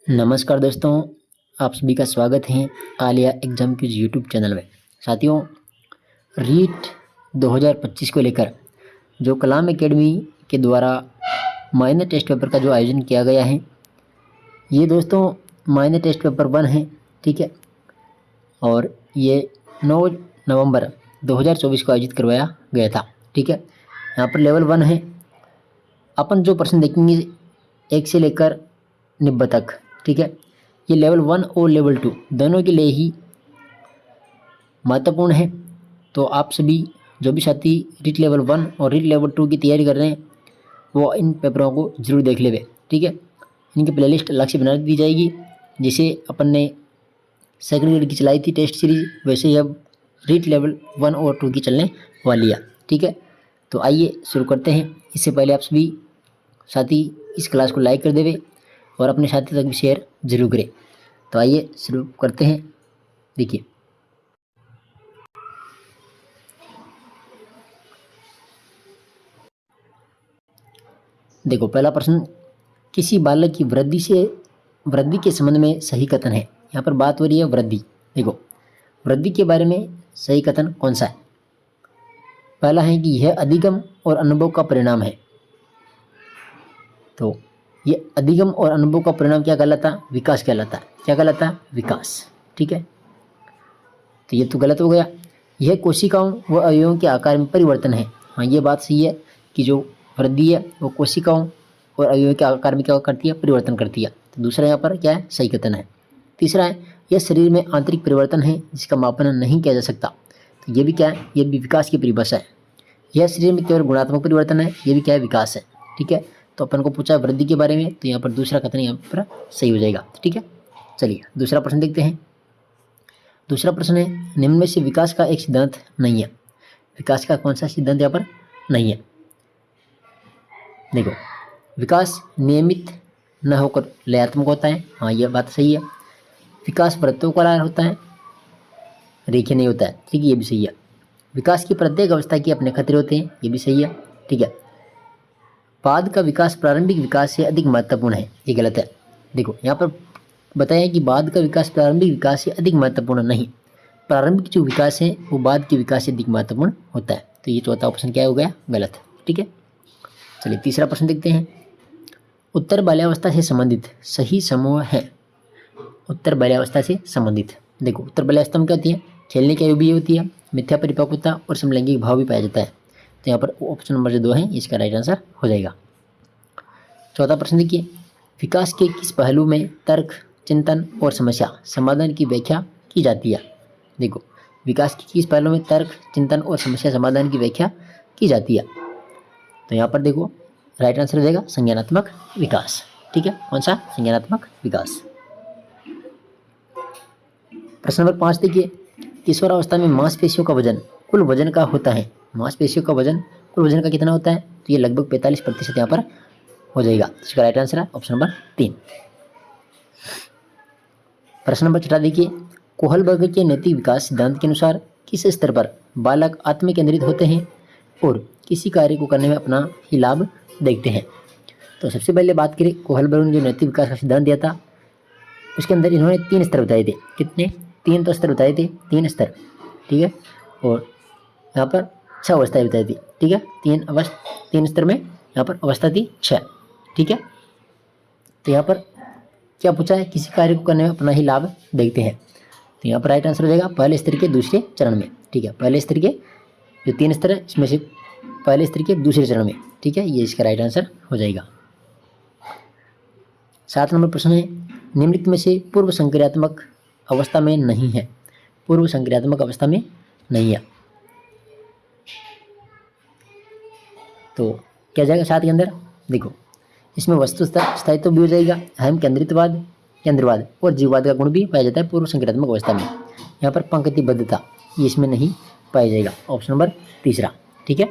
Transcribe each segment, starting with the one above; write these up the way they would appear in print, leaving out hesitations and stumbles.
नमस्कार दोस्तों, आप सभी का स्वागत है Alia exam quiz YouTube channel में। साथियों, रीट 2025 को लेकर जो कलाम एकेडमी के द्वारा माइनर टेस्ट पेपर का जो आयोजन किया गया है, ये दोस्तों माइनर टेस्ट पेपर 1 है, ठीक है। और ये 9 नवंबर 2024 को आयोजित करवाया गया था, ठीक है। यहाँ पर लेवल 1 है। अपन जो प्रश्न देखेंगे 1 से लेकर 90 तक, ठीक है। ये लेवल 1 और लेवल 2 दोनों के लिए ही महत्वपूर्ण है। तो आप सभी जो भी साथी रीट लेवल 1 और रीट लेवल 2 की तैयारी कर रहे हैं, वो इन पेपरों को जरूर देख लेवे, ठीक है। इनकी प्लेलिस्ट अलग से बना दी जाएगी। जैसे अपन ने सेकंड ग्रेड की चलाई थी टेस्ट सीरीज, वैसे ही अब रीट लेवल 1 और 2 की चलने वाली है, ठीक है। तो आइए शुरू करते हैं। इससे पहले आप सभी साथी इस क्लास को लाइक कर देवे और अपने साथी तक भी शेयर जरूर करें। तो आइए शुरू करते हैं। देखिए, देखो पहला प्रश्न, किसी बालक की वृद्धि के संबंध में सही कथन है। यहाँ पर बात हो रही है वृद्धि। देखो, वृद्धि के बारे में सही कथन कौन सा है? पहला है कि यह अधिगम और अनुभव का परिणाम है। तो ये अधिगम और अनुभव का परिणाम क्या कहलाता? विकास कहलाता। क्या कहलाता? विकास, ठीक है। तो ये तो गलत हो गया। यह कोशिकाओं व अवयवों के आकार में परिवर्तन है। हाँ, ये बात सही है कि जो वृद्धि है वो कोशिकाओं और अवयवों के आकार में क्या करती है? परिवर्तन करती है। तो दूसरा यहाँ पर क्या है? सही कथन है। तीसरा है, यह शरीर में आंतरिक परिवर्तन है जिसका मापन नहीं किया जा सकता। तो ये भी क्या है? ये भी विकास की परिभाषा है। यह शरीर में केवल गुणात्मक परिवर्तन है, ये भी क्या है? विकास है, ठीक है। तो अपन को पूछा वृद्धि के बारे में, तो यहाँ पर दूसरा कथन यहाँ पर सही हो जाएगा, ठीक है। चलिए दूसरा प्रश्न देखते हैं। दूसरा प्रश्न है, निम्न में से विकास का एक सिद्धांत नहीं है। विकास का कौन सा सिद्धांत यहाँ पर नहीं है? देखो, विकास नियमित न होकर लयात्मक होता है। हाँ, यह बात सही है। विकास वृत्तों होता है, रेखीय नहीं होता है, ठीक है, ये भी सही है। विकास की प्रत्येक अवस्था के अपने खतरे होते हैं, ये भी सही है, ठीक है। बाद का विकास प्रारंभिक विकास से अधिक महत्वपूर्ण है, ये गलत है। देखो, यहाँ पर बताया कि बाद का विकास प्रारंभिक विकास से अधिक महत्वपूर्ण नहीं। प्रारंभिक जो विकास है वो बाद के विकास से अधिक महत्वपूर्ण होता है। तो ये चौथा ऑप्शन क्या हो गया? गलत, ठीक है। चलिए तीसरा प्रश्न देखते हैं। उत्तर बाल्यावस्था से संबंधित सही समूह है। उत्तर बाल्यावस्था से संबंधित, देखो उत्तर बाल्यावस्था में क्या होती है? खेलने की आयु भी होती है, मिथ्या परिपक्वता और समलैंगिक भाव भी पाया जाता है। तो यहाँ पर ऑप्शन नंबर जो 2 है इसका राइट आंसर हो जाएगा। चौथा प्रश्न देखिए, विकास के किस पहलू में तर्क, चिंतन और समस्या समाधान की व्याख्या की जाती है? देखो, विकास के किस पहलू में तर्क, चिंतन और समस्या समाधान की व्याख्या की जाती है? तो यहाँ पर देखो राइट आंसर हो जाएगा संज्ञानात्मक विकास, ठीक है। कौन सा? संज्ञानात्मक विकास। प्रश्न नंबर 5 देखिए, किशोरावस्था में मांसपेशियों का वजन कुल वजन का होता है। मांसपेशियों का वजन कुल वजन का कितना होता है? तो ये लगभग 45% यहाँ पर हो जाएगा। इसका राइट आंसर है ऑप्शन नंबर 3। प्रश्न नंबर 6 देखिए, कोहलबर्ग के नैतिक विकास सिद्धांत के अनुसार किस स्तर पर बालक आत्म केंद्रित होते हैं और किसी कार्य को करने में अपना ही लाभ देखते हैं? तो सबसे पहले बात करें, कोहलबर्ग ने जो नैतिक विकास का सिद्धांत दिया था उसके अंदर इन्होंने 3 स्तर बताए थे। कितने? 3 तो स्तर बताए थे, 3 स्तर, ठीक है। और यहाँ पर 6 अवस्थाएं बताई थी, ठीक है। 3 स्तर में यहाँ पर अवस्था थी 6, ठीक है। तो यहाँ पर क्या पूछा है? किसी कार्य को करने में अपना ही लाभ देखते हैं। तो यहाँ पर राइट आंसर हो जाएगा पहले स्तर के दूसरे चरण में, ठीक है। पहले स्तर के जो 3 स्तर है इसमें से पहले स्तर के दूसरे चरण में, ठीक है, ये इसका राइट आंसर हो जाएगा। 7 नंबर प्रश्न है, निम्नलिखित में से पूर्व संक्रियात्मक अवस्था में नहीं है। पूर्व संक्रियात्मक अवस्था में नहीं है, तो क्या जाएगा 7 के अंदर? देखो, इसमें वस्तु स्थायित्व भी हो जाएगा, अहम केंद्रवाद और जीववाद का गुण भी पाया जाता है पूर्व संक्रियात्मक अवस्था में। यहाँ पर पंक्तिबद्धता ये इसमें नहीं पाया जाएगा, ऑप्शन नंबर 3, ठीक है।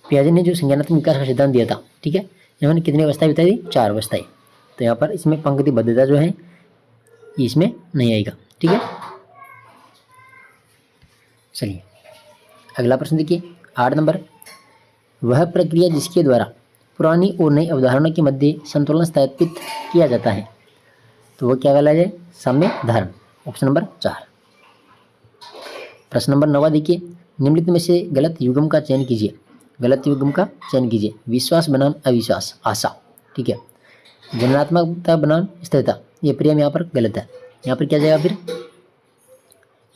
पियाजे ने जो संज्ञानात्मक विकास का सिद्धांत दिया था, ठीक है, इन्होंने कितनी अवस्थाएं बताई थी? 4 अवस्थाएं। तो यहाँ पर इसमें पंक्तिबद्धता जो है ये इसमें नहीं आएगा, ठीक है। चलिए अगला प्रश्न देखिए, 8 नंबर, वह प्रक्रिया जिसके द्वारा पुरानी और नई अवधारणा के मध्य संतुलन स्थापित किया जाता है। तो वह क्या कहलाया जाए? साम्य धारण। Option number 4। प्रश्न नंबर 9 देखिए, निम्नलिखित में से गलत युग्म का चयन कीजिए। गलत युग्म का चयन कीजिए। विश्वास बनाम अविश्वास, आशा। ठीक है। जननात्मकता बनाम स्थिरता, ये प्रियम यहाँ पर गलत है। यहाँ पर क्या जाएगा फिर?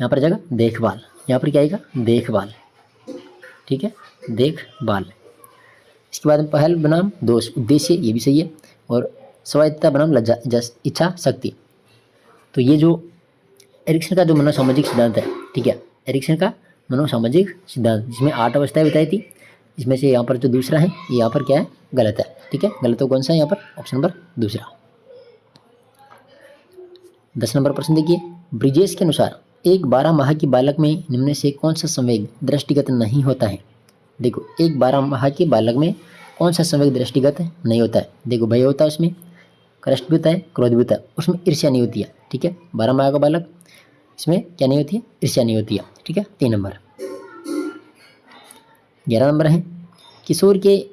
यहाँ पर जाएगा देखभाल। यहाँ पर क्या आएगा? देखभाल। ठीक है, देखभाल। इसके बाद पहल बनाम दोष, उद्देश्य, ये भी सही है। और स्वायत्तता बनाम लज्जा, इच्छा शक्ति। तो ये जो एरिक्सन का जो मनोसामाजिक सिद्धांत है, ठीक है, एरिक्सन का मनोसामाजिक सिद्धांत, जिसमें 8 अवस्थाएं बताई थी, इसमें से यहाँ पर जो दूसरा है ये यहाँ पर क्या है? गलत है। ठीक है, गलत तो कौन सा है यहाँ पर? ऑप्शन नंबर दूसरा। 10 नंबर प्रश्न देखिए, ब्रिजेश के अनुसार एक 12 माह के बालक में निम्न से कौन सा संवेग दृष्टिगत नहीं होता है? देखो, एक 12 माह के बालक में कौन सा संवेग दृष्टिगत नहीं होता है? देखो, भय होता है उसमें, कष्ट भी होता है, क्रोध भी होता है, उसमें ईर्ष्या नहीं होती है। ठीक है, 12 माह का बालक, इसमें क्या नहीं होती है? ईर्ष्या नहीं होती है। ठीक है, 3 नंबर। 11 नंबर है, किशोर के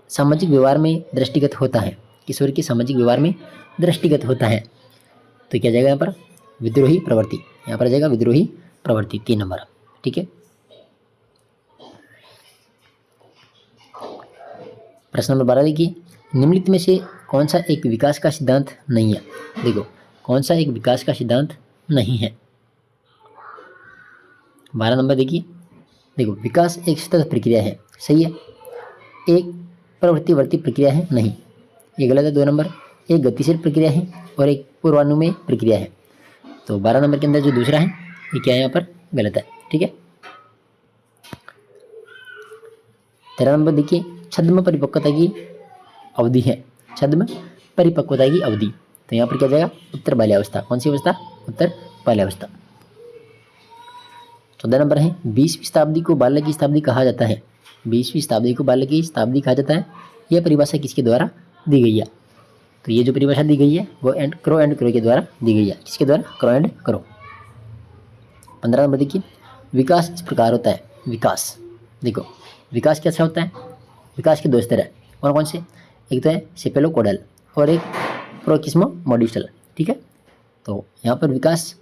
सामाजिक व्यवहार में दृष्टिगत होता है। किशोर के सामाजिक व्यवहार में दृष्टिगत होता है, तो क्या जाएगा यहाँ पर? विद्रोही प्रवृत्ति। यहाँ पर जाएगा विद्रोही प्रवृत्ति, 3 नंबर। ठीक है। प्रश्न नंबर 12 देखिए, निम्नलिखित में से कौन सा एक विकास का सिद्धांत नहीं है? देखो, कौन सा एक विकास का सिद्धांत नहीं है? 12 नंबर देखिए, देखो, विकास एक सतत प्रक्रिया है, सही है। एक प्रवृत्तिवर्ती प्रक्रिया है, नहीं, ये गलत है। 2 नंबर, एक गतिशील प्रक्रिया है और एक पूर्वानुमेय प्रक्रिया है। तो 12 नंबर के अंदर जो दूसरा है ये क्या है? यहाँ पर गलत है। ठीक है। 13 नंबर देखिए, छद्म परिपक्वता की अवधि है। छद्म परिपक्वता की अवधि, तो यहाँ पर क्या जाएगा? उत्तर बाल्यावस्था। कौन सी अवस्था? उत्तर बाल्यावस्था। 14 नंबर है, 20वीं शताब्दी को बालक की शताब्दी कहा जाता है। 20वीं शताब्दी को बालक की शताब्दी कहा जाता है, यह परिभाषा किसके द्वारा दी गई है? तो ये जो परिभाषा दी गई है वो क्रो एंड क्रो के द्वारा दी गई है। किसके द्वारा? Crow and crow. 15 नंबर देखिए, विकास इस प्रकार होता है। विकास, देखो, विकास कैसा होता है? विकास के 2 स्तर है। कौन कौन से? एक तो है सेपेलोकोडल और एक प्रोकिस्मोमोडिस्टल। ठीक है, तो यहाँ पर विकास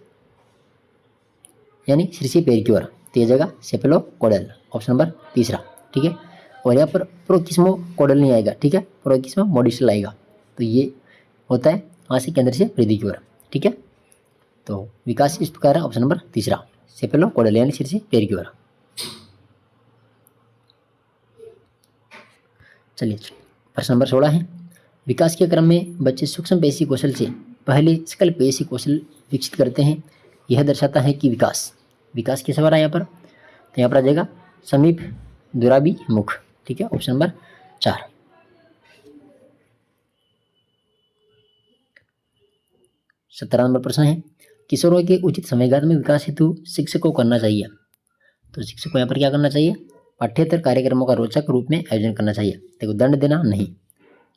यानी सिर से पैर की ओर, तो ये जगह सेपेलोकोडल, ऑप्शन नंबर तीसरा। ठीक है, और यहाँ पर प्रोकिस्मोकोडल नहीं आएगा। ठीक है, प्रोकिस्मोमोडिस्टल आएगा। तो ये होता है वहाँ से केंद्र से परिधि की ओर। ठीक है, तो विकास इस प्रकार है, ऑप्शन नंबर तीसरा, सेपेलोकोडल यानी सिर से पैर की ओर। चलिए, प्रश्न नंबर 16 है, विकास के क्रम में बच्चे सूक्ष्म पेशी कौशल से पहले सकल पेशी कौशल विकसित करते हैं। यह दर्शाता है कि विकास किस बार है यहाँ पर? तो यहाँ पर आ जाएगा समीप दुराभिमुख। ठीक है, ऑप्शन नंबर 4। 17 नंबर प्रश्न है, किशोरों के उचित संवेगात्मक विकास हेतु शिक्षक को करना चाहिए। तो शिक्षक को यहाँ पर क्या करना चाहिए? पाठ्येतर कार्यक्रमों का रोचक रूप में आयोजन करना चाहिए। देखो, दंड देना नहीं,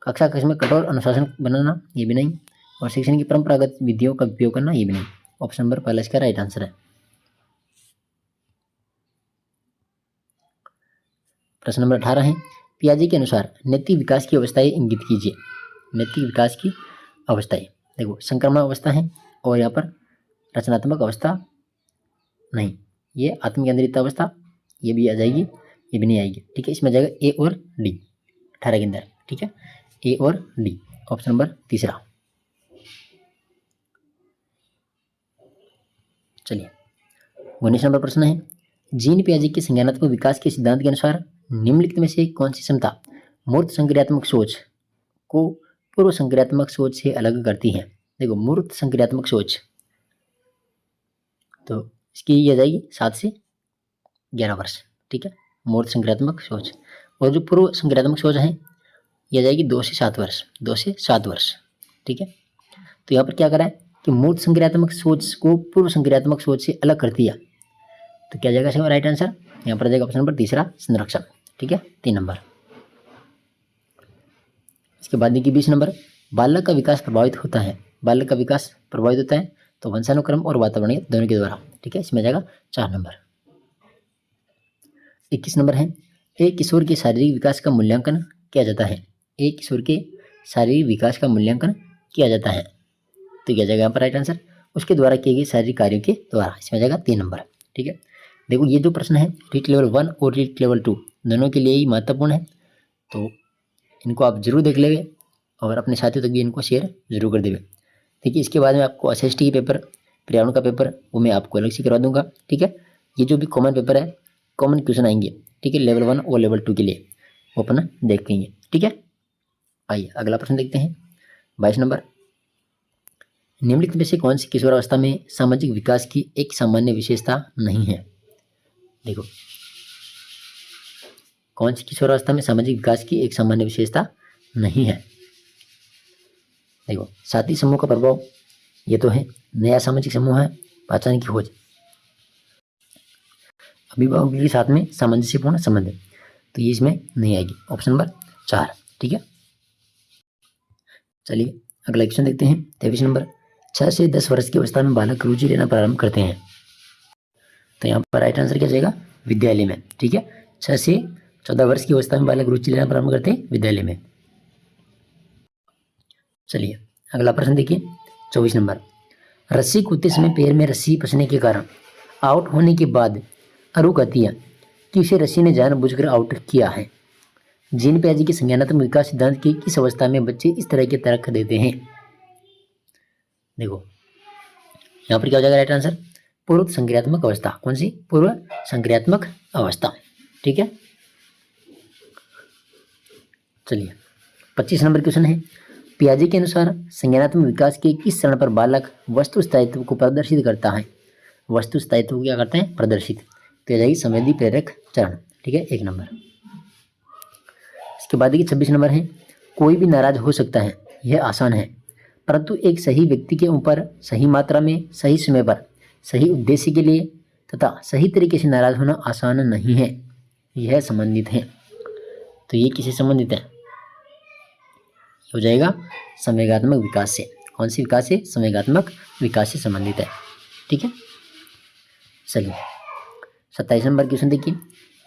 कक्षा कक्ष में कठोर अनुशासन बनाना, ये भी नहीं, और शिक्षण की परंपरागत विधियों का उपयोग करना, ये भी नहीं। ऑप्शन नंबर पहला इसका राइट आंसर है। प्रश्न नंबर 18 है, पियाजे के अनुसार नैतिक विकास की अवस्थाएं इंगित कीजिए। नैतिक विकास की अवस्थाएं, देखो, संक्रमण अवस्था है और यहाँ पर रचनात्मक अवस्था नहीं, ये आत्मकेंद्रित अवस्था, ये भी आ जाएगी, ये भी नहीं आएगी। ठीक है, इसमें आ जाएगा ए और डी 18 के अंदर। ठीक है, ए और डी, ऑप्शन नंबर तीसरा। चलिए, 19 नंबर प्रश्न है, जीन पियाजे के संज्ञानात्मक विकास के सिद्धांत के अनुसार निम्नलिखित में से कौन सी क्षमता मूर्त संक्रियात्मक सोच को पूर्व संक्रियात्मक सोच से अलग करती है? देखो, मूर्त संक्रियात्मक सोच, तो इसकी ये आ जाएगी 7 से 11 वर्ष। ठीक है, मूर्त संक्रियात्मक सोच, और जो पूर्व संक्रियात्मक सोच है ये आ जाएगी 2 से 7 वर्ष। 2 से 7 वर्ष। ठीक है, तो यहाँ पर क्या करा है कि मूर्त संक्रियात्मक सोच को पूर्व संक्रियात्मक सोच से अलग करती है, तो क्या जाएगा इसका राइट आंसर? यहाँ पर आ जाएगा ऑप्शन नंबर तीसरा, संरक्षण। ठीक है, 3 नंबर। इसके बाद देखिए 20 नंबर, बालक का विकास प्रभावित होता है। बालक का विकास प्रभावित होता है तो वंशानुक्रम और वातावरणीय दोनों के द्वारा। ठीक है, इसमें आ जाएगा 4 नंबर। 21 नंबर है, एक किशोर के शारीरिक विकास का मूल्यांकन किया जाता है। एक किशोर के शारीरिक विकास का मूल्यांकन किया जाता है। तो क्या जाएगा यहाँ पर राइट आंसर, उसके द्वारा किए गए शारीरिक कार्यों के द्वारा। इसमें जाएगा 3 नंबर। ठीक है, देखो ये जो प्रश्न है रीट लेवल 1 और रीट लेवल 2 दोनों के लिए ही महत्वपूर्ण है, तो इनको आप जरूर देख लेंगे और अपने साथियों तक भी इनको शेयर जरूर कर देंगे। देखिए इसके बाद में आपको एसएसटी के पेपर, पर्यावरण का पेपर, वो मैं आपको अलग से करवा दूंगा। ठीक है, ये जो भी कॉमन पेपर है, कॉमन क्वेश्चन आएंगे, ठीक है, लेवल 1 और लेवल 2 के लिए, वो अपना देखेंगे। ठीक है, आइए अगला प्रश्न देखते हैं। 22 नंबर, निम्नलिखित में से कौन सी किशोरावस्था में सामाजिक विकास की एक सामान्य विशेषता नहीं है? देखो कौन सी किशोरावस्था में सामाजिक विकास की एक सामान्य विशेषता नहीं है? देखो साथी समूह का प्रभाव, ये तो है। नया सामाजिक समूह है, पहचान की खोज, अभिभावक के साथ में सामंजस्यपूर्ण संबंध, तो ये इसमें नहीं आएगी। Option number 4। ठीक है, चलिए अगला क्वेश्चन देखते हैं। 23 नंबर, 6 से 10 वर्ष की अवस्था में बालक रुचि लेना प्रारंभ करते हैं, तो यहाँ पर राइट आंसर क्या जाएगा? विद्यालय में। ठीक है, 6 से 14 वर्ष की अवस्था में बालक रुचि लेना प्रारंभ करते हैं विद्यालय में। चलिए अगला प्रश्न देखिए। 24 नंबर, रस्सी कूदते समय पैर में रस्सी फंसने के कारण आउट होने के बाद अरु कहती है कि उसे रस्सी ने जानबूझकर आउट किया है। जीन पियाजे के संज्ञानात्मक विकास सिद्धांत की किस अवस्था में बच्चे इस तरह के तर्क देते हैं? देखो यहाँ पर क्या हो जाएगा राइट आंसर? पूर्व संक्रियात्मक अवस्था। कौन सी? पूर्व संक्रियात्मक अवस्था। ठीक है, चलिए 25 नंबर क्वेश्चन है। पियाजे के अनुसार संज्ञानात्मक विकास के किस चरण पर बालक वस्तु स्थायित्व को प्रदर्शित करता है? वस्तु स्थायित्व को क्या करते हैं? प्रदर्शित। तो जाएगी संवेदी प्रेरक चरण। ठीक है, 1 नंबर। इसके बाद देखिए 26 नंबर है, कोई भी नाराज हो सकता है, यह आसान है, परंतु एक सही व्यक्ति के ऊपर सही मात्रा में, सही समय पर, सही उद्देश्य के लिए तथा सही तरीके से नाराज होना आसान नहीं है। यह संबंधित है। तो ये किससे संबंधित है? हो जाएगा संवेगात्मक विकास से। कौन सी विकास से? संवेगात्मक विकास से संबंधित है। ठीक है, चलिए 27 नंबर क्वेश्चन देखिए।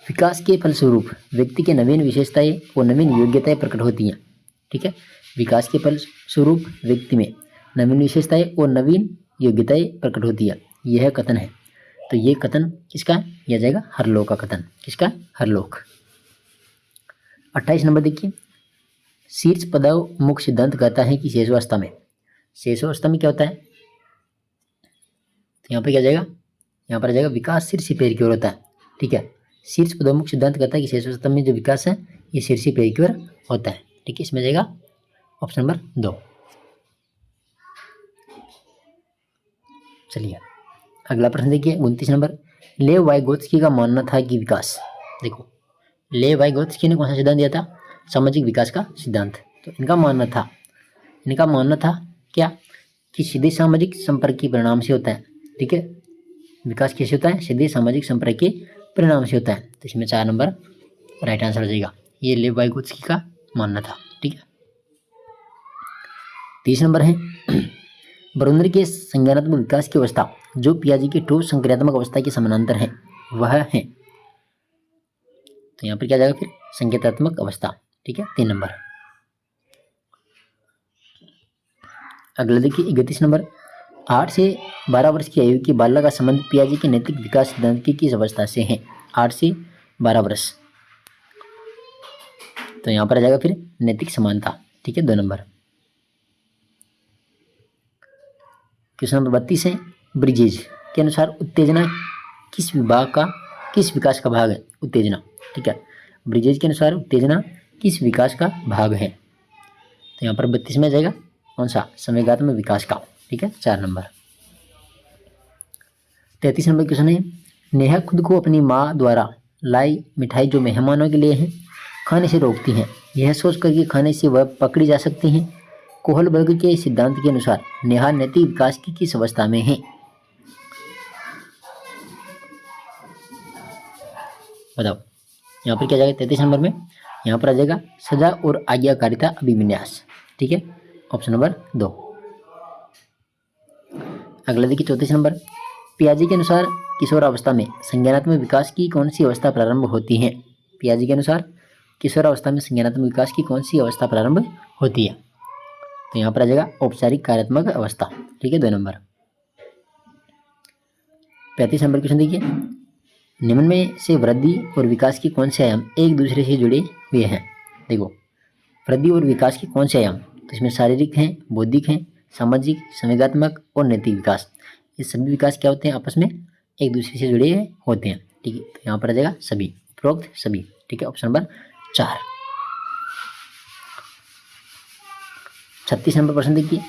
विकास के फलस्वरूप व्यक्ति के नवीन विशेषताएं और नवीन योग्यताएं प्रकट होती हैं। ठीक है, विकास के फलस्वरूप व्यक्ति में नवीन विशेषताएं और नवीन योग्यताएं प्रकट होती है, यह कथन है। तो ये कथन किसका है? यह जाएगा हरलोक का कथन। किसका? हरलोक। 28 नंबर देखिए। शीर्ष पदावमुख सिद्धांत कहता है कि शेषावस्था में, शेषावस्था में क्या होता है? तो यहाँ पर क्या जाएगा? यहाँ पर आ जाएगा विकास शीर्ष पैर की ओर होता है। ठीक है, शीर्ष पदावमुख सिद्धांत कहता है कि शेषावस्था में जो विकास है ये शीर्ष पैर की ओर होता है। ठीक है, इसमें जाएगा ऑप्शन नंबर 2। चलिए अगला प्रश्न देखिए 29 नंबर। लेव वाइगोत्स्की का मानना था कि विकास, देखो लेव वाइगोत्स्की ने कौन सा सिद्धांत दिया था? सामाजिक विकास का सिद्धांत। तो इनका मानना था क्या? कि सीधे सामाजिक संपर्क के परिणाम से होता है। ठीक है, विकास कैसे होता है? सीधे सामाजिक संपर्क के परिणाम से होता है। तो इसमें 4 नंबर राइट आंसर हो जाएगा। ये लेव वाइगोत्स्की का मानना था। ठीक है, 30 नंबर है बरुंदर के संज्ञानात्मक विकास की अवस्था जो पियाजे की ठोस संक्रियात्मक अवस्था के समानांतर है, वह है। तो यहाँ पर क्या जाएगा फिर? संकेतात्मक अवस्था। ठीक है, 3 नंबर। अगला देखिए 31 नंबर। 8 से 12 वर्ष की आयु के बालक का संबंध पियाजे के नैतिक विकास सिद्धांत की किस अवस्था से है? 8 से 12 वर्ष। तो यहाँ पर आ जाएगा फिर नैतिक समानता। ठीक है, 2 नंबर। क्वेश्चन नंबर 32 है। ब्रिजेज के अनुसार उत्तेजना किस विकास का भाग है? उत्तेजना। ठीक है, ब्रिजेज के अनुसार उत्तेजना किस विकास का भाग है? तो यहाँ पर 32 में जाएगा कौन सा? संवेगात्मक विकास का। ठीक है, 4 नंबर। 33 नंबर क्वेश्चन है। नेहा खुद को अपनी माँ द्वारा लाई मिठाई जो मेहमानों के लिए है खाने से रोकती हैं, यह सोच कर कि खाने से वह पकड़ी जा सकती हैं। कोहलबर्ग के सिद्धांत के अनुसार नेहा नैतिक विकास की किस अवस्था में है? बताओ। यहाँ पर क्या जाएगा 33 नंबर में? यहाँ पर आ जाएगा सजा और आज्ञाकारिता अभिविन्यास। ठीक है, ऑप्शन नंबर 2। अगला देखिए 34 नंबर। पियाजे के अनुसार किशोरावस्था में संज्ञानात्मक विकास की कौन सी अवस्था प्रारंभ होती है? पियाजे के अनुसार किशोरावस्था में संज्ञानात्मक विकास की कौन सी अवस्था प्रारंभ होती है? तो यहाँ पर आ जाएगा औपचारिक कार्यात्मक अवस्था। ठीक है, 2 नंबर। 35 नंबर क्वेश्चन देखिए, निम्न में से वृद्धि और विकास के कौन से आयाम एक दूसरे से जुड़े हुए हैं? देखो, वृद्धि और विकास के कौन से आयाम, तो इसमें शारीरिक हैं, बौद्धिक हैं, सामाजिक, संवेगात्मक और नैतिक विकास। ये सभी विकास क्या होते हैं? आपस में एक दूसरे से जुड़े होते हैं। ठीक है, तो यहाँ पर आ जाएगा सभी, उपरोक्त सभी। ठीक है, ऑप्शन नंबर 4। 36 नंबर प्रश्न देखिए,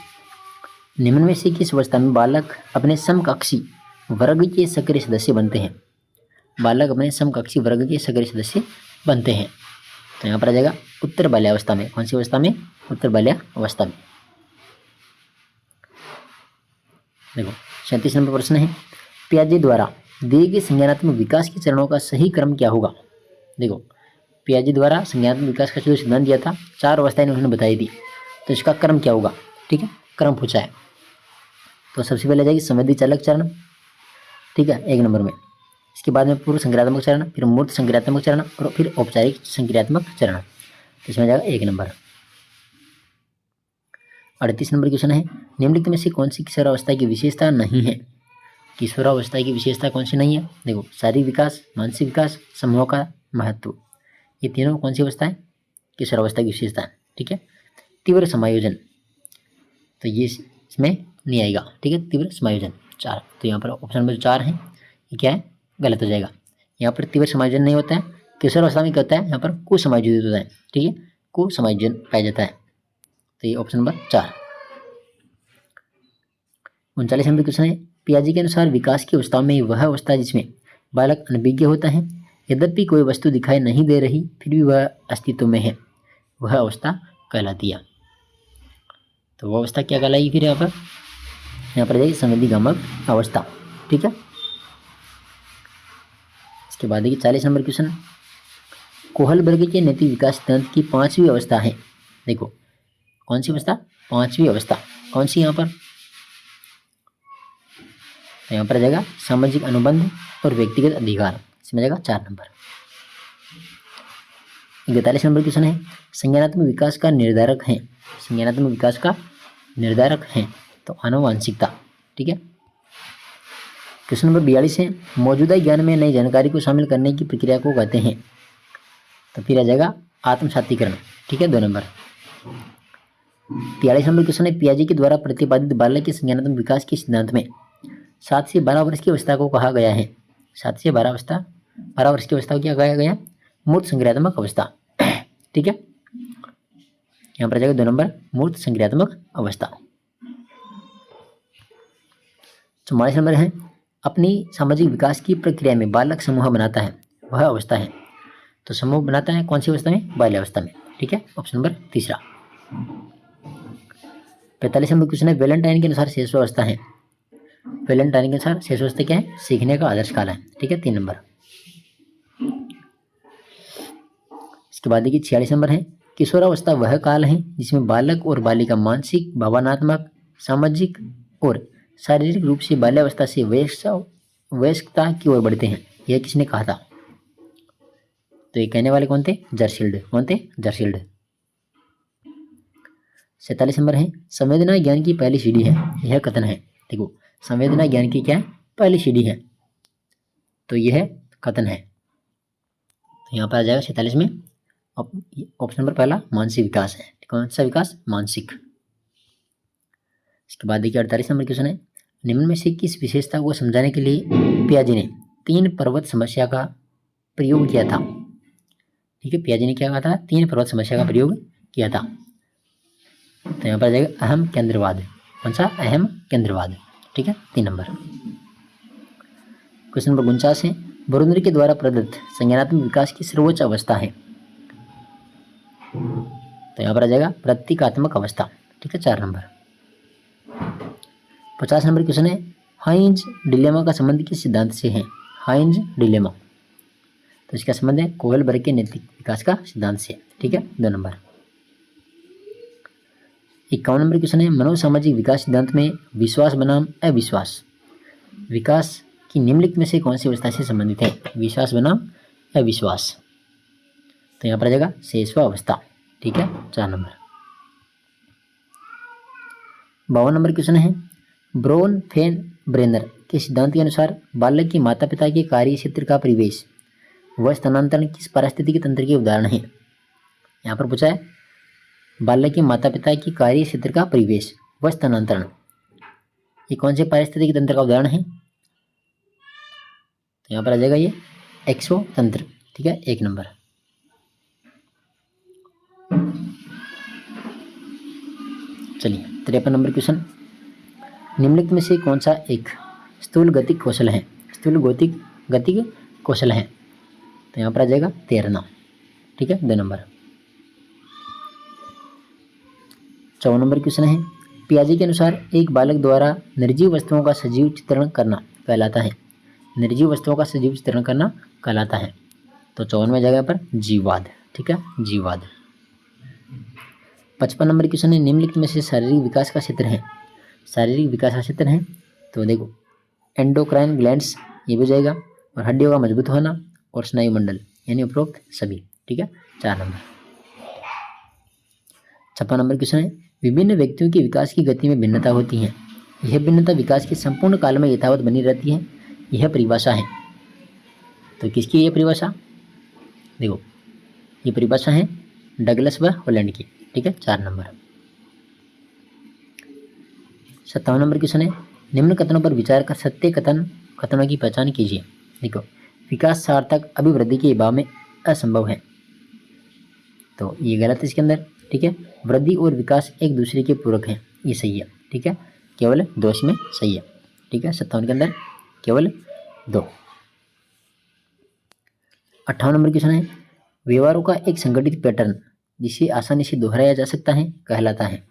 निम्न में से किस अवस्था में बालक अपने समकक्षी वर्ग के सक्रिय सदस्य बनते हैं? बालक अपने समकक्षी वर्ग के सक्रिय सदस्य बनते हैं। तो यहाँ पर आ जाएगा उत्तर बाल्यावस्था में। कौन सी अवस्था में? उत्तर बाल्यावस्था में। देखो, 37 नंबर प्रश्न है, पियाजे द्वारा दिए गए संज्ञानात्मक विकास के चरणों का सही क्रम क्या होगा? देखो, पियाजे द्वारा संज्ञानात्मक विकास का जो सिद्धांत दिया था, 4 अवस्थाएं उन्होंने बताई थी, तो इसका क्रम क्या होगा? ठीक है, क्रम पूछा है। तो सबसे पहले आ जाएगी संवेदी चालक चरण। ठीक है, 1 नंबर में। इसके बाद में पूर्व संक्रियात्मक चरण, फिर मूर्त संक्रियात्मक चरण और फिर औपचारिक संक्रियात्मक चरण। तो इसमें आ जाएगा 1 नंबर। 38 नंबर क्वेश्चन है, निम्नलिखित में से कौन सी किशोरावस्था की विशेषता नहीं है? किशोरावस्था की विशेषता कौन सी नहीं है? देखो, शारीरिक विकास, मानसिक विकास, समूह का महत्व, ये तीनों कौन सी अवस्था है? किशोरावस्था की विशेषता है। ठीक है, तीव्र समायोजन, तो ये इसमें नहीं आएगा। ठीक है, तीव्र समायोजन 4। तो यहाँ पर ऑप्शन नंबर 4 है, ये क्या है? गलत हो जाएगा। यहाँ पर तीव्र समायोजन नहीं होता है। किशोरावस्था में क्या होता है? यहाँ पर कुसमायोजित होता है। ठीक है, कुसमायोजन पाया जाता है। तो ये ऑप्शन नंबर 4। 39 नंबर क्वेश्चन है, पियाजे के अनुसार विकास की अवस्थाओं में वह अवस्था जिसमें बालक अनभिज्ञ होता है, यद्यपि कोई वस्तु दिखाई नहीं दे रही फिर भी वह अस्तित्व में है, वह अवस्था कहलाती है। तो वह अवस्था क्या कहलाएगी फिर? यहाँ पर जाएगी संवेदीगामक अवस्था। ठीक है, इसके बाद देखिए 40 नंबर क्वेश्चन, कोहल वर्ग के नैतिक विकास सिद्धांत की 5वीं अवस्था है। देखो, कौन सी अवस्था? 5वीं अवस्था। कौन सी? यहाँ पर तो यहाँ पर आ जाएगा सामाजिक अनुबंध और व्यक्तिगत अधिकार। इसमें जाएगा 4 नंबर। 41 नंबर क्वेश्चन है, संज्ञानात्मक विकास का निर्धारक है। संज्ञानात्मक विकास का निर्धारक है तो आनुवांशिकता। ठीक है, क्वेश्चन नंबर 42 है, मौजूदा ज्ञान में नई जानकारी को शामिल करने की प्रक्रिया को कहते हैं। तो फिर आ जाएगा आत्मसातीकरण। ठीक है, 2 नंबर। 43 नंबर क्वेश्चन है, पियाजे के द्वारा प्रतिपादित बालक के संज्ञानात्मक विकास के सिद्धांत में 7 से 12 वर्ष की अवस्था को कहा गया है। 7 से 12 वर्ष की अवस्था को क्या कहा गया? मूर्त संक्रियात्मक अवस्था। ठीक है, यहाँ पर आ जाएगा 2 नंबर, मूर्त संक्रियात्मक अवस्था। 44 नंबर है, अपनी सामाजिक विकास की प्रक्रिया में बालक समूह बनाता है, वह अवस्था है। तो समूह बनाता है कौन सी अवस्था में? बाल्यावस्था में। ठीक है, ऑप्शन नंबर 3। 45 नंबर क्वेश्चन है, वैलेंटाइन के अनुसार शेष अवस्था है। वैलेंटाइन के अनुसार शेष अवस्था क्या है? सीखने का आदर्श काल है। ठीक है, 3 नंबर। इसके बाद देखिए 46 नंबर है, किशोरावस्था वह काल है जिसमें बालक और बालिका मानसिक, भावनात्मक, सामाजिक और शारीरिक रूप से बाल्यावस्था से वयस्कता की ओर बढ़ते हैं। यह किसने कहा था? तो ये कहने वाले कौन थे? जर्सील्ड। कौन थे? जर्सील्ड। 47 नंबर है, संवेदना ज्ञान की पहली सीढ़ी है, यह कथन है। देखो, संवेदना ज्ञान की क्या है? पहली सीढ़ी है, तो यह कथन है। तो यहाँ पर आ जाएगा 47 में ऑप्शन नंबर पहला मानसिक विकास है। कौन सा विकास? मानसिक। इसके बाद देखिए 48 नंबर क्वेश्चन है, निम्न में से किस विशेषता को समझाने के लिए पियाजे ने 3 पर्वत समस्या का प्रयोग किया था? ठीक है, पियाजे ने क्या कहा था? 3 पर्वत समस्या का प्रयोग किया था। तो यहाँ पर आ जाएगा अहम केंद्रवाद। कौन सा? अहम केंद्रवाद। ठीक है, 3 नंबर। क्वेश्चन नंबर 49 है, बरुंदरी के द्वारा प्रदत्त संज्ञानात्मक विकास की सर्वोच्च अवस्था है। तो यहाँ पर आ जाएगा प्रतीकात्मक अवस्था। ठीक है, 4 नंबर। 50 नंबर क्वेश्चन है, हाइंज डिलेमा का संबंध किस सिद्धांत से है? हाइंज डिलेमा, तो इसका संबंध है कोहल वर्ग के नैतिक विकास का सिद्धांत से। ठीक है, 2 नंबर। 51 नंबर क्वेश्चन है, मनोसामाजिक विकास सिद्धांत में विश्वास बनाम अविश्वास विकास की निम्नलिखित में से कौन सी अवस्था से संबंधित है? विश्वास बनाम अविश्वास। तो यहाँ पर आ जाएगा शैशवावस्था। ठीक है, 4 नंबर। 52 नंबर क्वेश्चन है, ब्रोन फेन ब्रेनर के सिद्धांत के अनुसार बालक की माता पिता के कार्य क्षेत्र का परिवेश व स्थानांतरण किस पारिस्थितिकी तंत्र के उदाहरण है। यहाँ पर पूछा है बालक के माता पिता की कार्य क्षेत्र का परिवेश व स्थानांतरण, ये कौन से पारिस्थितिकी तंत्र का उदाहरण है। तो यहाँ पर आ जाएगा ये एक्सो तंत्र। ठीक है, 1 नंबर। चलिए 53 नंबर क्वेश्चन, निम्नलिखित में से कौन सा एक स्थूल गतिक कौशल है, स्थूल गतिक कौशल है। तो यहाँ पर आ जाएगा तैरना। ठीक है, 2 नंबर। 54 नंबर क्वेश्चन है, पियाजे के अनुसार एक बालक द्वारा निर्जीव वस्तुओं का सजीव चित्रण करना कहलाता है, निर्जीव वस्तुओं का सजीव चित्रण करना कहलाता है। तो 54वें जगह पर जीववाद। ठीक है, जीववाद। 55 नंबर क्वेश्चन है, निम्नलिखित में से शारीरिक विकास का क्षेत्र है, शारीरिक विकास का क्षेत्र है। तो देखो एंडोक्राइन ग्लैंड्स ये भी हो जाएगा, और हड्डियों का मजबूत होना और स्नायु मंडल, यानी उपरोक्त सभी। ठीक है, 4 नंबर। 56 नंबर क्वेश्चन है, विभिन्न व्यक्तियों के विकास की गति में भिन्नता होती है, यह भिन्नता विकास के संपूर्ण काल में यथावत बनी रहती है, यह परिभाषा है। तो किसकी ये परिभाषा, देखो ये परिभाषा है डगलस व हॉलैंड की। ठीक है, 4 नंबर। 57 नंबर क्वेश्चन है, निम्न कथनों पर विचार कर सत्य कथनों की पहचान कीजिए। देखो विकास सार्थक अभिवृद्धि के अभाव में असंभव है, तो ये गलत है इसके अंदर। ठीक है, वृद्धि और विकास एक दूसरे के पूरक हैं, ये सही है। ठीक है, केवल 2 में सही है। ठीक है, 57 के अंदर केवल 2। 58 नंबर क्वेश्चन है, व्यवहारों का एक संगठित पैटर्न जिसे आसानी से दोहराया जा सकता है कहलाता है,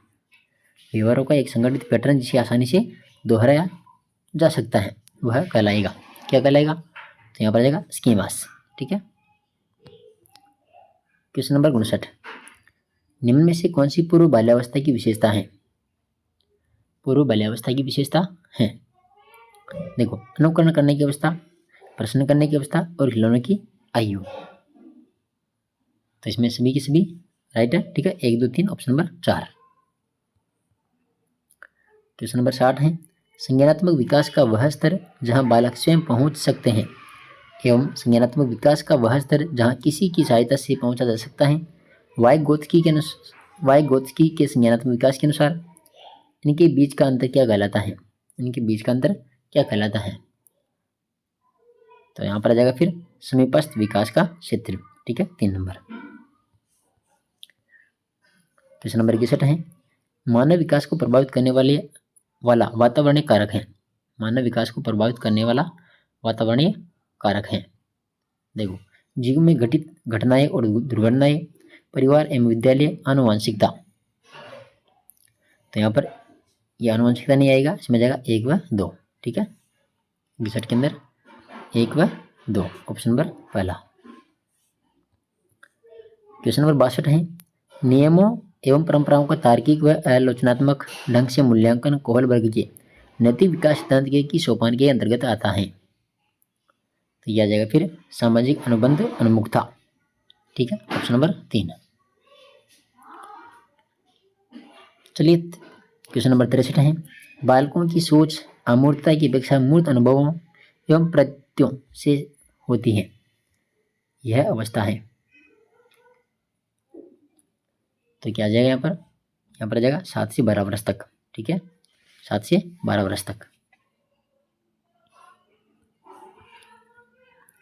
व्यवहारों का एक संगठित पैटर्न जिसे आसानी से दोहराया जा सकता है वह कहलाएगा, क्या कहलाएगा। तो यहाँ पर आ जाएगा स्कीमास। ठीक है, क्वेश्चन नंबर 59, निम्न में से कौन सी पूर्व बाल्यावस्था की विशेषता है, पूर्व बाल्यावस्था की विशेषता है। देखो अनुकरण करने की अवस्था, प्रश्न करने की अवस्था और खिलौनों की आयु। तो इसमें सभी की सभी राइट है। ठीक है, 1 2 3 ऑप्शन नंबर 4। क्वेश्चन नंबर 60 है, संज्ञानात्मक विकास का वह स्तर जहां बालक स्वयं पहुंच सकते हैं एवं संज्ञानात्मक विकास का वह स्तर जहां किसी की सहायता से पहुंचा जा सकता है, वाइगोत्स्की के संज्ञानात्मक विकास के अनुसार इनके बीच का अंतर क्या कहलाता है, इनके बीच का अंतर क्या कहलाता है। तो यहाँ पर आ जाएगा फिर समीपस्थ विकास का क्षेत्र। ठीक है, 3 नंबर। क्वेश्चन नंबर 61 है, मानव विकास को प्रभावित करने वाला वातावरणीय कारक है, मानव विकास को प्रभावित करने वाला वातावरणीय कारक है। देखो जीवन में घटित घटनाएं और दुर्घटनाएं, परिवार एवं विद्यालय, आनुवंशिकता। तो यहाँ पर यह आनुवंशिकता नहीं आएगा, इसमें जाएगा 1 व 2। ठीक है, 62 के अंदर 1 व 2 ऑप्शन नंबर पहला। क्वेश्चन नंबर 62 है, नियमों एवं परंपराओं का तार्किक व आलोचनात्मक ढंग से मूल्यांकन कोहल वर्ग के नैतिक विकास सिद्धांत के की सोपान के अंतर्गत आता है। तो यह आ जाएगा फिर सामाजिक अनुबंध उन्मुखता। ठीक है, ऑप्शन नंबर 3। चलिए क्वेश्चन नंबर 63 है, बालकों की सोच अमूर्तता की अपेक्षा मूर्त अनुभवों एवं प्रत्ययों से होती है, यह अवस्था है। तो क्या आ जाएगा यहाँ पर आ जाएगा 7 से 12 वर्ष तक। ठीक है, 7 से 12 वर्ष तक।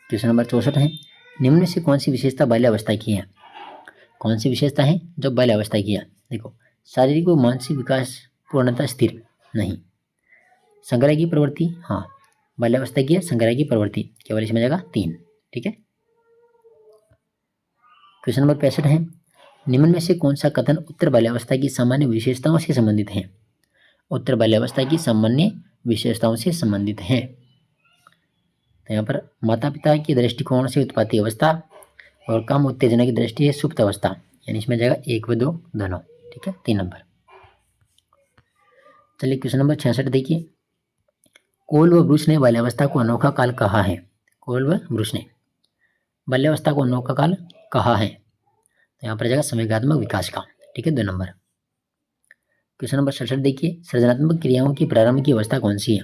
क्वेश्चन नंबर 64 है, निम्न में से कौन सी विशेषता बाल्यावस्था की है, कौन सी विशेषता है जो बाल्यावस्था की है। देखो शारीरिक व मानसिक विकास पूर्णतः स्थिर नहीं, संग्रह की प्रवृत्ति, हाँ बाल्यावस्था की है संग्रह की प्रवृत्ति, केवल इसमें जाएगा 3। ठीक है, क्वेश्चन नंबर 65 है, निम्न में से कौन सा कथन उत्तर बाल्यावस्था की सामान्य विशेषताओं से संबंधित है, उत्तर बाल्यावस्था की सामान्य विशेषताओं से संबंधित है। तो यहाँ पर माता पिता की दृष्टिकोण से उत्पत्ति अवस्था और काम उत्तेजना की दृष्टि है सुप्त अवस्था, यानी इसमें जाएगा 1 व 2 दोनों। ठीक है, 3 नंबर। चलिए क्वेश्चन नंबर 66 देखिए, कोल व ब्रूस ने बाल्यावस्था को अनोखा काल कहा है, कोल व ब्रूस ने बाल्यावस्था को अनोखा काल कहा है। तो यहाँ पर आ जाएगा संवेगात्मक विकास का। ठीक है, 2 नंबर। क्वेश्चन नंबर 67 देखिए, सृजनात्मक क्रियाओं की प्रारंभ की अवस्था कौन सी है?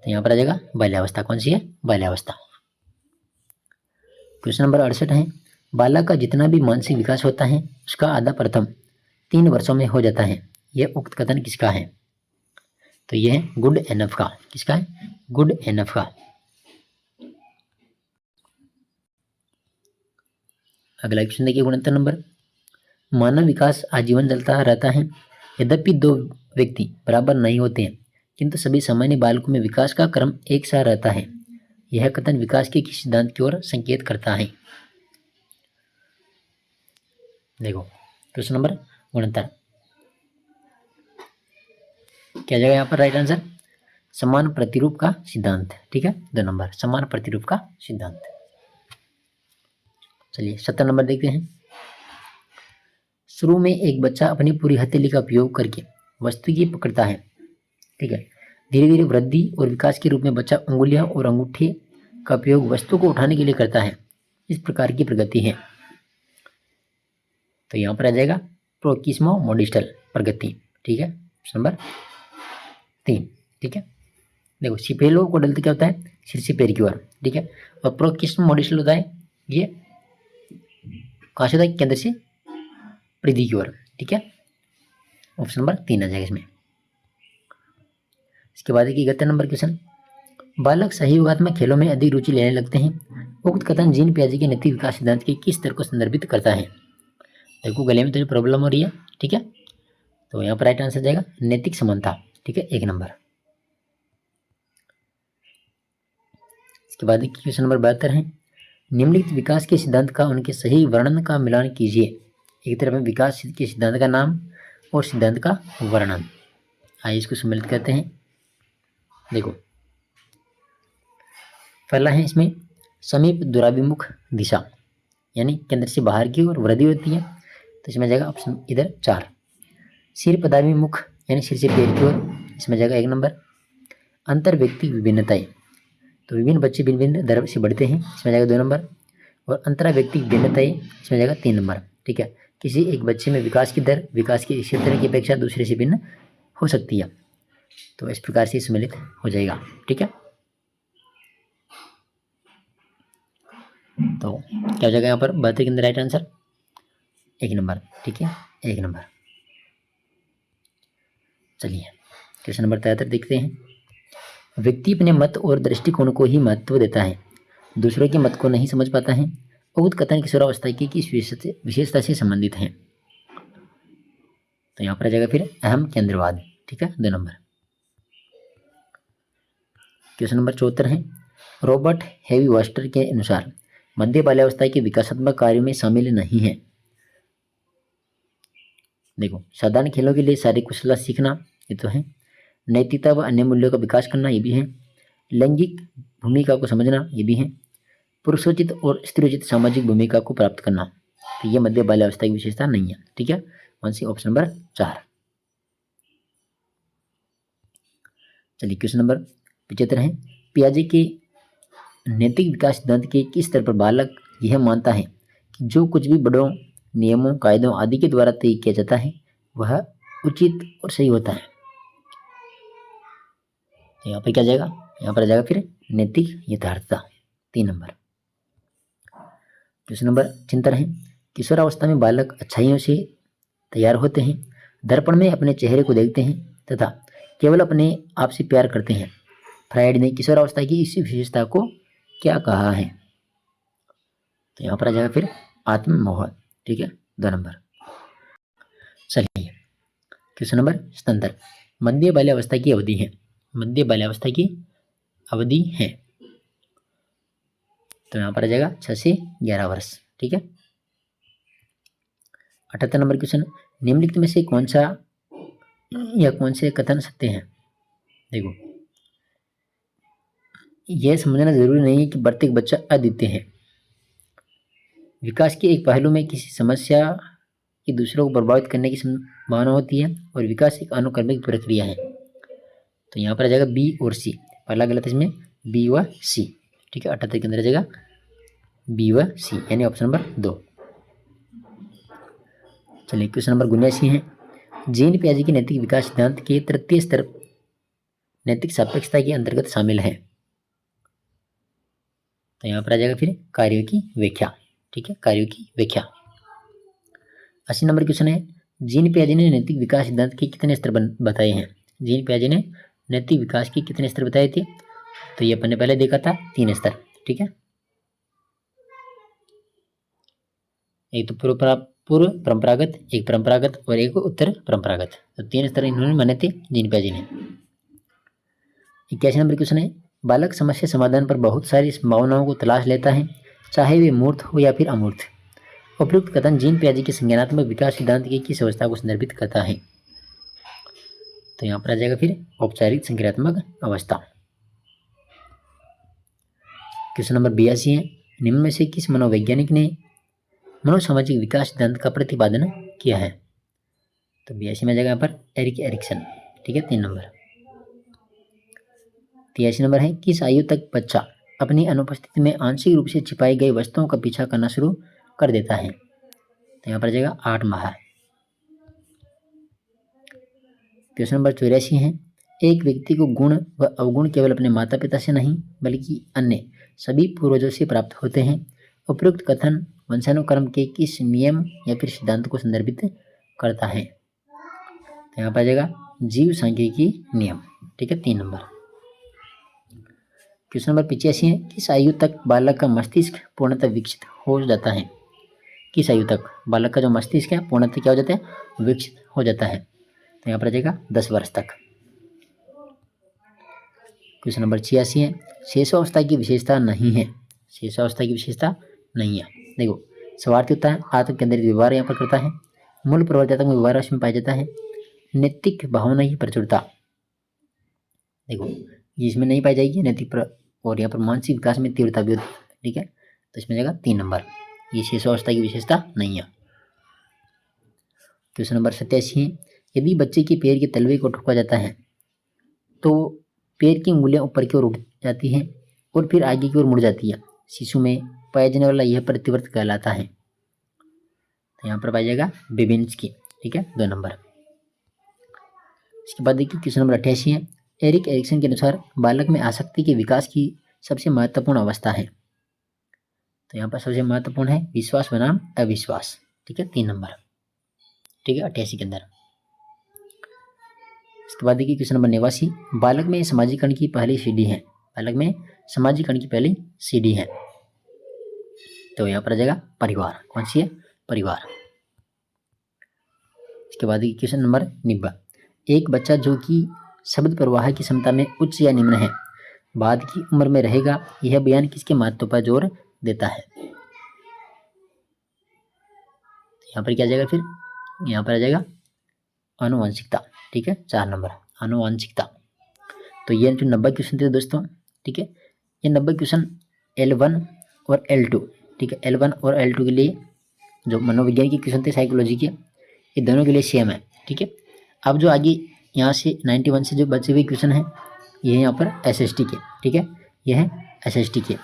तो यहाँ पर आ जाएगा बाल्यावस्था। कौन सी है? बाल्यावस्था। क्वेश्चन नंबर 68 है, बालक का जितना भी मानसिक विकास होता है उसका आधा प्रथम 3 वर्षों में हो जाता है। यह उक्त कथन किसका है? तो यह है गुड एनफ का। किसका है? गुड एनफ का। अगला क्वेश्चन देखिए 69 नंबर, मानव विकास आजीवन चलता रहता है, यद्यपि 2 व्यक्ति बराबर नहीं होते हैं, किंतु सभी सामान्य बालकों में विकास का क्रम एक सा रहता है। यह कथन विकास के किस सिद्धांत की ओर संकेत करता है? देखो क्वेश्चन नंबर 69 क्या जाएगा यहाँ पर राइट आंसर? समान प्रतिरूप का सिद्धांत। ठीक है, 2 नंबर, समान प्रतिरूप का सिद्धांत। चलिए 70 नंबर देखते हैं। शुरू में एक बच्चा अपनी पूरी हथेली का उपयोग करके वस्तु की पकड़ता है। ठीक है, धीरे धीरे वृद्धि और विकास के रूप में बच्चा उंगलियां और अंगूठे का उपयोग वस्तु को उठाने के लिए करता है। इस प्रकार की प्रगति है। तो यहाँ पर आ जाएगा प्रोक्सिमो मोडिस्टल प्रगति। ठीक है, नंबर 3। ठीक है, देखो सिपेलो को डलते क्या होता है? सिर से पैर की ओर। ठीक है, और प्रोक्सिमो मोडिस्टल होता है ये कहाँ से होता है? केंद्र से परिधि की ओर। ठीक है, ऑप्शन नंबर 3 आ जाएगा इसमें। इसके बाद देखिए 71 नंबर क्वेश्चन, बालक सहयोगात्मक खेलों में अधिक रुचि लेने लगते हैं। उक्त कथन जीन पियाजे के नैतिक विकास सिद्धांत के किस स्तर को संदर्भित करता है? देखो गले में थोड़ी प्रॉब्लम हो रही है। ठीक है, तो यहाँ पर राइट आंसर जाएगा नैतिक समानता। ठीक है, 1 नंबर। इसके बाद क्वेश्चन नंबर 72 है, निम्नलिखित विकास के सिद्धांत का उनके सही वर्णन का मिलान कीजिए। एक तरफ में विकास के सिद्धांत का नाम और सिद्धांत का वर्णन। आइए इसको सम्मिलित करते हैं। देखो पहला है इसमें समीप दुराभिमुख दिशा, यानी केंद्र से बाहर की ओर वृद्धि होती है, तो इसमें जाएगा ऑप्शन इधर 4। सिर पदाभिमुख यानी सिर से पैर की ओर, इसमें जाएगा 1 नंबर। अंतर व्यक्ति विभिन्नताएं, तो विभिन्न बच्चे भिन्न दर से बढ़ते हैं, इसमें जाएगा 2 नंबर। और अंतरा व्यक्ति भिन्नताएं, इसमें जाएगा 3 नंबर। ठीक है, किसी एक बच्चे में विकास की दर विकास के इसी तरह की अपेक्षा दूसरे से भिन्न हो सकती है, तो इस प्रकार से सम्मिलित हो जाएगा। ठीक है, तो क्या हो जाएगा यहाँ पर 72 के अंदर राइट आंसर 1 नंबर। ठीक है, 1 नंबर। चलिए क्वेश्चन नंबर 73 देखते हैं। व्यक्ति अपने मत और दृष्टिकोण को ही महत्व देता है, दूसरों के मत को नहीं समझ पाता है। उक्त कथन किशोरावस्था की किस विशेषता से संबंधित है? तो यहाँ पर आ जाएगा फिर अहम केंद्रवाद। ठीक है, 2 नंबर। क्वेश्चन नंबर 74 है, रॉबर्ट हेवी वास्टर के अनुसार मध्य बाल्यावस्था के विकासात्मक कार्यों में शामिल नहीं है। देखो साधारण खेलों के लिए शारीरिक कुशलता सीखना, ये तो है। नैतिकता व अन्य मूल्यों का विकास करना, ये भी है। लैंगिक भूमिका को समझना, ये भी है। पुरुषोचित और स्त्रीयोचित सामाजिक भूमिका को प्राप्त करना, तो ये मध्य बाल्यावस्था की विशेषता नहीं है। ठीक है, ऑप्शन नंबर 4। चलिए क्वेश्चन नंबर 75 है, पियाजे के नैतिक विकास सिद्धांत के किस स्तर पर बालक यह मानता है कि जो कुछ भी बड़ों नियमों कायदों आदि के द्वारा तय किया जाता है वह उचित और सही होता है? तो यहाँ पर क्या जाएगा? यहाँ पर आ जाएगा फिर नैतिक यथार्थता, 3 नंबर। क्वेश्चन नंबर 76 है, किशोरावस्था में बालक अच्छाइयों से तैयार होते हैं, दर्पण में अपने चेहरे को देखते हैं तथा केवल अपने आप से प्यार करते हैं। फ्रायड ने किशोरावस्था की इस विशेषता को क्या कहा है? तो यहाँ पर आ जाएगा फिर आत्ममोह। ठीक है, 2 नंबर। चलिए क्वेश्चन नंबर 77, मध्य बाल्यावस्था की अवधि है। मध्य बाल्यावस्था की अवधि है, तो यहाँ पर आ जाएगा 6 से 11 वर्ष। ठीक है, 78 नंबर क्वेश्चन, निम्नलिखित में से कौन सा या कौन से कथन सत्य हैं? देखो यह समझना जरूरी नहीं है कि प्रत्येक बच्चा अद्वितीय है। विकास के एक पहलू में किसी समस्या की दूसरों को प्रभावित करने की संभावना होती है और विकास एक अनुक्रमिक प्रक्रिया है। तो यहाँ पर आ जाएगा बी और सी, पहला गलत है इसमें, बी व सी। ठीक है, 78 के अंदर आ जाएगा बी व सी, यानी ऑप्शन नंबर 2। चलिए क्वेश्चन नंबर 79 है, जीन पियाजे के नैतिक विकास सिद्धांत के तृतीय स्तर नैतिक सापेक्षता के अंतर्गत शामिल है। तो यहाँ पर आ जाएगा फिर कार्यों की व्याख्या। ठीक है, कार्यों की व्याख्या। 80 नंबर क्वेश्चन है, जीन पियाजे ने नैतिक विकास सिद्धांत के कितने स्तर बताए हैं। जीन पियाजे ने नैतिक विकास के कितने स्तर बताए थे। तो ये अपन ने पहले देखा था 3 स्तर। ठीक है, एक तो पूर्व परंपरागत, एक परंपरागत और एक उत्तर परंपरागत। तो 3 स्तर इन्होंने माने थे जीन पियाजे ने। 81 नंबर क्वेश्चन है, बालक समस्या समाधान पर बहुत सारी संभावनाओं को तलाश लेता है, चाहे वे मूर्त हो या फिर अमूर्त। उपयुक्त कथन जीन पियाजे के संज्ञानात्मक विकास सिद्धांत की किस अवस्था को संदर्भित करता है। तो यहाँ पर आ जाएगा फिर औपचारिक संज्ञानात्मक अवस्था। क्वेश्चन नंबर 82 है, निम्न में से किस मनोवैज्ञानिक ने मनोसामाजिक विकास सिद्धांत का प्रतिपादन किया है। तो 82 में आ जाएगा यहाँ पर एरिक एरिक्सन। ठीक है, 3 नंबर। 83 नंबर है, किस आयु तक बच्चा अपनी अनुपस्थिति में आंशिक रूप से छिपाई गई वस्तुओं का पीछा करना शुरू कर देता है। तो यहाँ पर आ जाएगा 8 माह। क्वेश्चन नंबर 84 है, एक व्यक्ति को गुण व अवगुण केवल अपने माता पिता से नहीं बल्कि अन्य सभी पूर्वजों से प्राप्त होते हैं। उपयुक्त कथन वंशानुक्रम के किस नियम या फिर सिद्धांत को संदर्भित करता है। तो यहाँ पर आ जाएगा जीव सांख्यिकी नियम। ठीक है, 3 नंबर। क्वेश्चन नंबर 85 है, किस आयु तक बालक का मस्तिष्क पूर्णतः विकसित हो जाता है। किस आयु तक बालक का जो मस्तिष्क है पूर्णतः क्या हो जाता है, विकसित हो जाता है। तो यहाँ पर आ जाएगा 10 वर्ष तक। क्वेश्चन नंबर 86 है, शेषावस्था की विशेषता नहीं है। शेषावस्था की विशेषता नहीं है। देखो, स्वार्थी होता है, आत्म केंद्रित व्यवहार यहाँ पर करता है, मूल प्रवर्तक में व्यवहार उसमें पाया जाता है, नैतिक भावना की प्रचुरता देखो इसमें नहीं पाई जाएगी, नैतिक और यहाँ पर मानसिक विकास में तीव्रता भी होती है। ठीक है, तो इसमें जाएगा 3 नंबर, ये शेषावस्था की विशेषता नहीं है। क्वेश्चन नंबर 87 है, यदि बच्चे के पैर के तलवे को ठोका जाता है तो पैर की उंगलियां ऊपर की ओर उठ जाती हैं और फिर आगे की ओर मुड़ जाती है। शिशु में पाया जाने वाला यह प्रतिवर्त कहलाता है। तो यहाँ पर पाया जाएगा बेबिन्स्की। ठीक है, 2 नंबर। इसके बाद देखिए क्वेश्चन नंबर 88 है, एरिक एरिक्सन के अनुसार बालक में आसक्ति के विकास की सबसे महत्वपूर्ण अवस्था है। तो यहाँ पर सबसे महत्वपूर्ण है विश्वास बनाम अविश्वास। ठीक है, 3 नंबर। ठीक है, 88 के अंदर। इसके बाद देखिए क्वेश्चन नंबर 89, बालक में सामाजिकरण की पहली सीढ़ी है। बालक में सामाजिकरण की पहली सीढ़ी है। तो यहाँ पर आ जाएगा परिवार। कौन सी है, परिवार। इसके बाद देखिए क्वेश्चन नंबर 90, एक बच्चा जो कि शब्द प्रवाह की क्षमता में उच्च या निम्न है बाद की उम्र में रहेगा, यह बयान किसके महत्व पर जोर देता है। यहाँ पर क्या आ जाएगा फिर, यहाँ पर आ जाएगा आनुवंशिकता। ठीक है, 4 नंबर, आनुवंशिकता। तो ये जो 90 क्वेश्चन थे दोस्तों, ठीक है, ये 90 क्वेश्चन L1 और L2, ठीक है, L1 और L2 के लिए जो मनोविज्ञान के क्वेश्चन थे साइकोलॉजी के, ये दोनों के लिए सेम है। ठीक है, अब जो आगे यहाँ से 91 से जो बचे हुए क्वेश्चन हैं ये है यहाँ पर SST के। ठीक है, ये है SST के।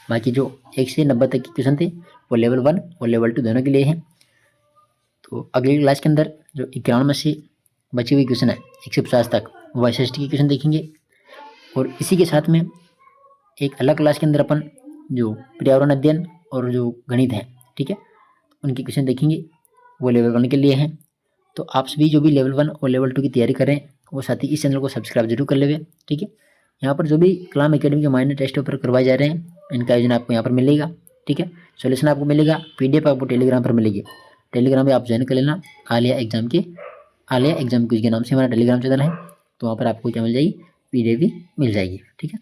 बाकी जो 1 से 90 तक के क्वेश्चन थे वो लेवल 1 और लेवल 2 दोनों के लिए हैं। तो अगली क्लास के अंदर जो 91 से बची हुई क्वेश्चन है 150 तक वो SST के क्वेश्चन देखेंगे। और इसी के साथ में एक अलग क्लास के अंदर अपन जो पर्यावरण अध्ययन और जो गणित है, ठीक है, उनके क्वेश्चन देखेंगे, वो लेवल 1 के लिए हैं। तो आप सभी जो भी लेवल 1 और लेवल 2 की तैयारी कर रहे हैं वो साथ ही इस चैनल को सब्सक्राइब जरूर कर लेंगे। ठीक है, यहाँ पर जो भी कलाम एकेडमी के माइनर टेस्ट पेपर करवाए जा रहे हैं इनका आयोजन आपको यहाँ पर मिलेगा। ठीक है, सोल्यूशन आपको मिलेगा, PDF आपको टेलीग्राम पर मिलेगी। टेलीग्राम में आप ज्वाइन कर लेना, आलिया एग्जाम क्विज के नाम से हमारा टेलीग्राम चैनल है। तो वहाँ पर आपको क्या मिल जाएगी, PDF भी मिल जाएगी। ठीक है,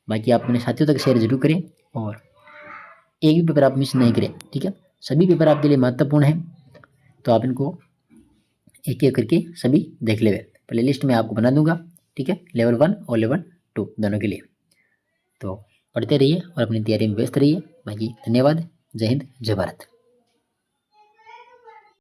बाकी आप अपने साथियों तक शेयर जरूर करें और एक भी पेपर आप मिस नहीं करें। ठीक है, सभी पेपर आपके लिए महत्वपूर्ण है, तो आप इनको एक एक करके सभी देख ले। प्ले लिस्ट में आपको बना दूंगा। ठीक है, लेवल 1 और लेवल 2 दोनों के लिए। तो पढ़ते रहिए और अपनी तैयारी में व्यस्त रहिए। बाकी धन्यवाद। जय हिंद, जय भारत।